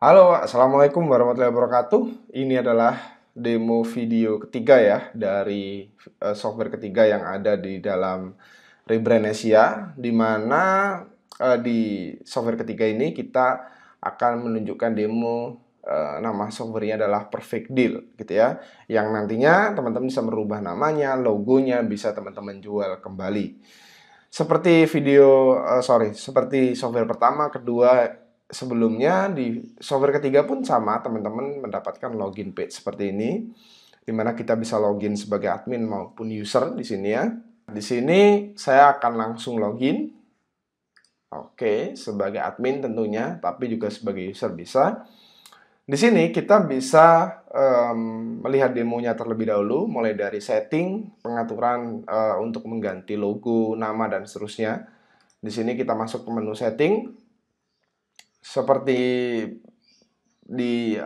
Halo, Assalamualaikum warahmatullahi wabarakatuh. Ini adalah demo video ketiga ya dari software ketiga yang ada di dalam Rebrandnesia, di mana di software ketiga ini kita akan menunjukkan demo nama softwarenya adalah Perfect Deal gitu ya, yang nantinya teman-teman bisa merubah namanya, logonya, bisa teman-teman jual kembali. Seperti software pertama, kedua, sebelumnya di software ketiga pun sama, teman-teman mendapatkan login page seperti ini, di mana kita bisa login sebagai admin maupun user di sini ya. Di sini saya akan langsung login. Oke, sebagai admin tentunya, tapi juga sebagai user bisa. Di sini kita bisa melihat demonya terlebih dahulu, mulai dari setting, pengaturan untuk mengganti logo, nama, dan seterusnya. Di sini kita masuk ke menu setting, seperti di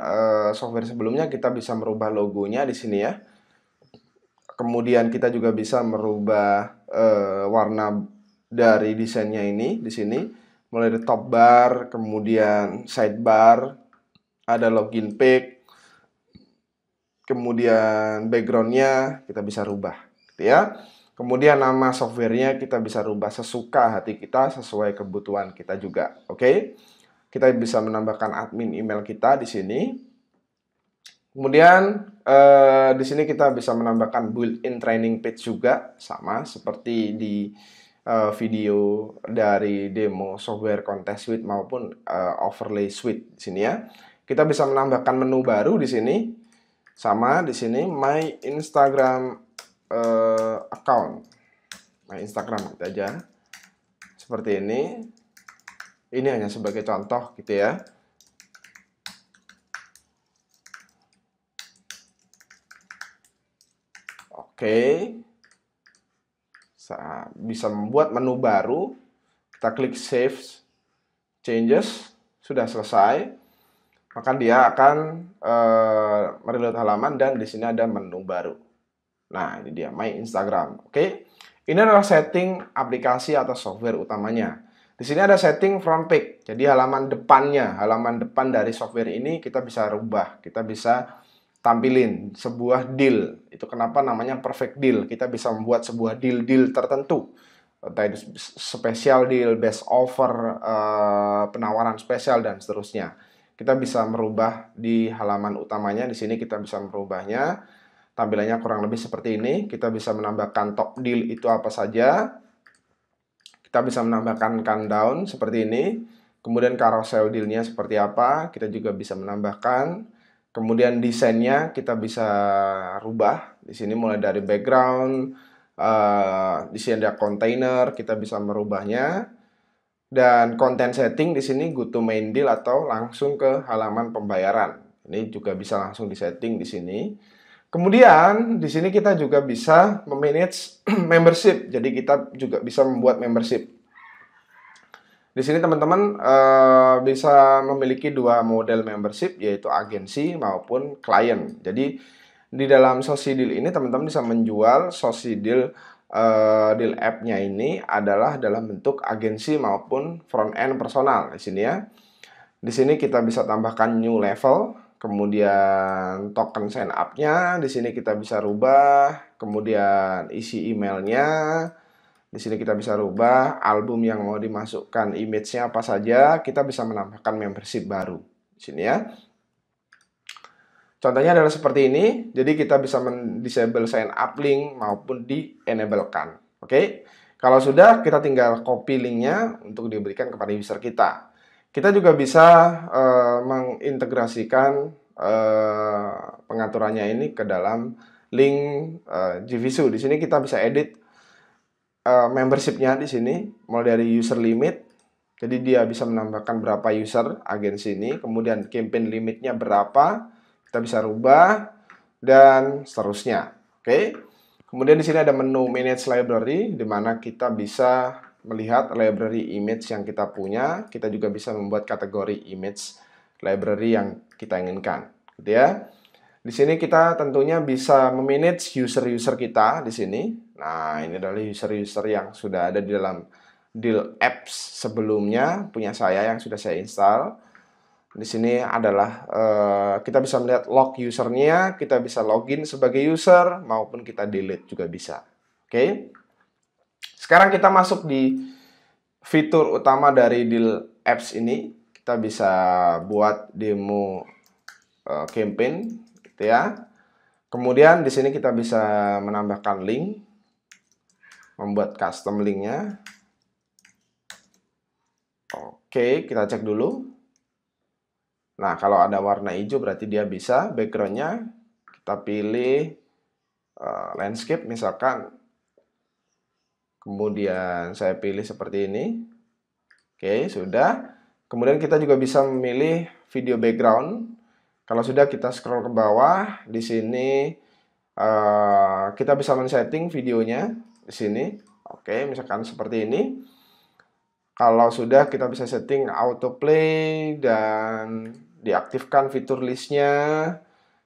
software sebelumnya kita bisa merubah logonya di sini ya. Kemudian kita juga bisa merubah warna dari desainnya ini di sini, mulai dari top bar, kemudian sidebar, ada login page, kemudian backgroundnya kita bisa rubah gitu ya. Kemudian nama softwarenya kita bisa rubah sesuka hati kita, sesuai kebutuhan kita juga. Oke, kita bisa menambahkan admin email kita di sini. Kemudian di sini kita bisa menambahkan built-in training page juga, sama seperti di video dari demo software content suite maupun overlay suite di sini ya. Kita bisa menambahkan menu baru di sini. Sama di sini my Instagram account. My Instagram kita aja. Seperti ini. Ini hanya sebagai contoh gitu ya. Oke. Bisa membuat menu baru. Kita klik save changes. Sudah selesai. Maka dia akan mereload halaman dan di sini ada menu baru. Nah, ini dia My Instagram. Oke. Ini adalah setting aplikasi atau software utamanya. Di sini ada setting front page. Jadi halaman depannya, halaman depan dari software ini kita bisa rubah. Kita bisa tampilin sebuah deal. Itu kenapa namanya perfect deal. Kita bisa membuat sebuah deal-deal tertentu. Entah itu special deal, best offer, penawaran spesial dan seterusnya. Kita bisa merubah di halaman utamanya. Di sini kita bisa merubahnya. Tampilannya kurang lebih seperti ini. Kita bisa menambahkan top deal itu apa saja. Kita bisa menambahkan countdown seperti ini. Kemudian carousel dealnya seperti apa. Kita juga bisa menambahkan. Kemudian desainnya kita bisa rubah. Di sini mulai dari background. Di sini ada container. Kita bisa merubahnya. Dan content setting di sini go to main deal atau langsung ke halaman pembayaran. Ini juga bisa langsung disetting di sini. Kemudian di sini kita juga bisa memanage membership. Jadi kita juga bisa membuat membership. Di sini teman-teman bisa memiliki dua model membership, yaitu agensi maupun klien. Jadi di dalam Sosidil ini teman-teman bisa menjual Sosidil deal app-nya ini adalah dalam bentuk agensi maupun front end personal di sini ya. Di sini kita bisa tambahkan new level, kemudian token sign up-nya di sini kita bisa rubah, kemudian isi emailnya. Di sini kita bisa rubah album yang mau dimasukkan image-nya apa saja, kita bisa menambahkan membership baru di sini ya. Contohnya adalah seperti ini, jadi kita bisa mendisable sign up link maupun di-enablekan. Oke, kalau sudah kita tinggal copy linknya untuk diberikan kepada user kita. Kita juga bisa mengintegrasikan pengaturannya ini ke dalam link JVZoo. Di sini kita bisa edit membership-nya di sini, mulai dari user limit. Jadi dia bisa menambahkan berapa user agensi ini, kemudian campaign limitnya berapa. Kita bisa rubah dan seterusnya. Oke. Kemudian di sini ada menu manage library di mana kita bisa melihat library image yang kita punya. Kita juga bisa membuat kategori image library yang kita inginkan, gitu ya. Di sini kita tentunya bisa memanage user-user kita di sini. Nah, ini adalah user-user yang sudah ada di dalam Deal apps sebelumnya punya saya yang sudah saya install. Di sini adalah kita bisa melihat log usernya, kita bisa login sebagai user, maupun kita delete juga bisa. Oke. Sekarang kita masuk di fitur utama dari Deal Apps ini. Kita bisa buat demo campaign, gitu ya. Kemudian di sini kita bisa menambahkan link, membuat custom linknya. Oke, kita cek dulu. Nah, kalau ada warna hijau berarti dia bisa. Backgroundnya kita pilih landscape misalkan. Kemudian saya pilih seperti ini. Oke, sudah. Kemudian kita juga bisa memilih video background. Kalau sudah, kita scroll ke bawah. Di sini kita bisa men-setting videonya di sini. Oke, misalkan seperti ini. Kalau sudah, kita bisa setting autoplay dan diaktifkan fitur listnya.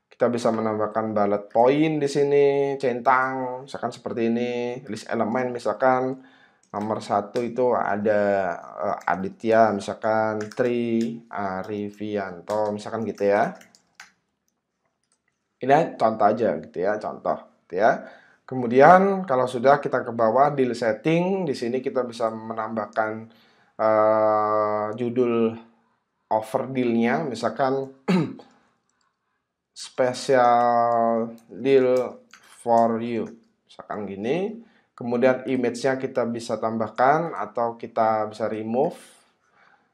Kita bisa menambahkan bullet point di sini, centang, misalkan seperti ini. List elemen, misalkan nomor 1 itu ada Aditya, misalkan Tri Arifianto, misalkan gitu ya. Ini contoh aja gitu ya, contoh gitu ya. Kemudian kalau sudah, kita ke bawah deal setting, di sini kita bisa menambahkan judul offer dealnya, misalkan special deal for you, misalkan gini. Kemudian image-nya kita bisa tambahkan atau kita bisa remove.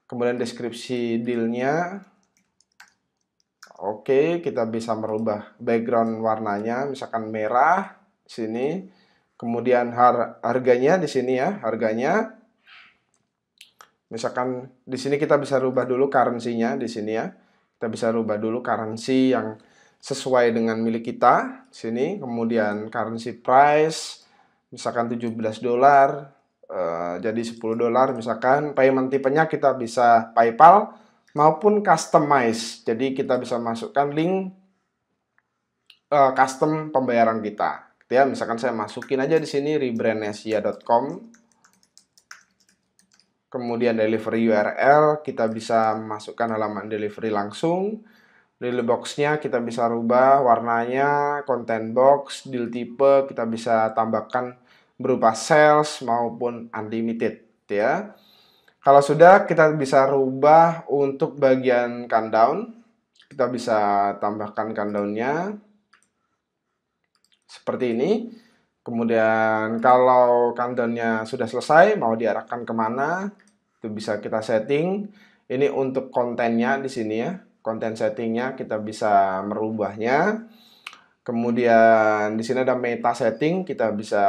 Kemudian deskripsi dealnya. Oke, kita bisa merubah background warnanya, misalkan merah di sini. Kemudian harganya di sini ya, harganya. Misalkan di sini kita bisa rubah dulu currency-nya di sini ya. Kita bisa rubah dulu currency yang sesuai dengan milik kita di sini. Kemudian currency price misalkan $17, jadi $10 misalkan. Payment tipenya kita bisa PayPal maupun customize. Jadi kita bisa masukkan link custom pembayaran kita. Gitu ya, misalkan saya masukin aja di sini rebrandnesia.com. Kemudian delivery URL, kita bisa masukkan halaman delivery langsung. Deal box-nya kita bisa rubah warnanya, content box, deal tipe kita bisa tambahkan berupa sales maupun unlimited, gitu ya. Kalau sudah, kita bisa rubah untuk bagian countdown. Kita bisa tambahkan countdown-nya seperti ini. Kemudian kalau countdown-nya sudah selesai, mau diarahkan kemana, itu bisa kita setting. Ini untuk kontennya di sini ya. Konten settingnya kita bisa merubahnya. Kemudian di sini ada meta setting, kita bisa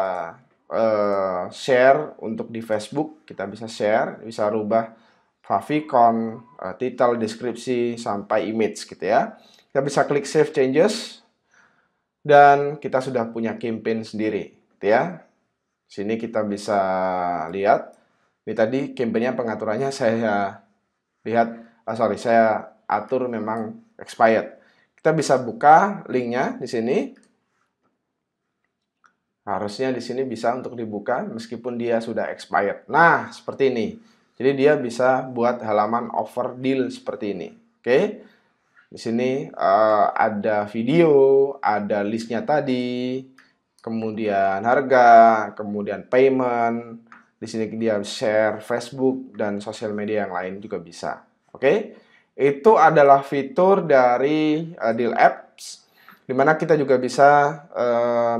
share untuk di Facebook, kita bisa share, bisa rubah favicon, title, deskripsi, sampai image gitu ya. Kita bisa klik save changes dan kita sudah punya campaign sendiri gitu ya. Sini kita bisa lihat. Ini tadi campaign-nya pengaturannya saya lihat, saya atur memang expired. Kita bisa buka linknya di sini. Harusnya di sini bisa untuk dibuka meskipun dia sudah expired. Nah, seperti ini. Jadi dia bisa buat halaman offer deal seperti ini. Oke. Di sini ada video, ada listnya tadi, kemudian harga, kemudian payment. Di sini dia share Facebook dan sosial media yang lain juga bisa. Oke. Itu adalah fitur dari Deal Apps, di mana kita juga bisa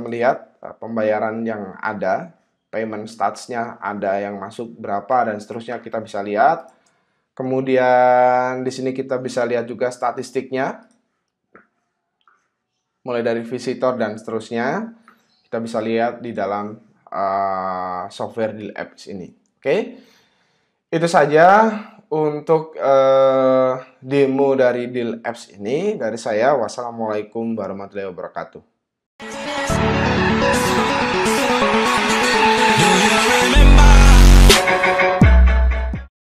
melihat pembayaran yang ada, payment stats-nya ada yang masuk berapa dan seterusnya kita bisa lihat. Kemudian di sini kita bisa lihat juga statistiknya, mulai dari visitor dan seterusnya. Kita bisa lihat di dalam software Deal Apps ini. Oke, itu saja untuk demo dari Deal Apps ini dari saya. Wassalamualaikum warahmatullahi wabarakatuh.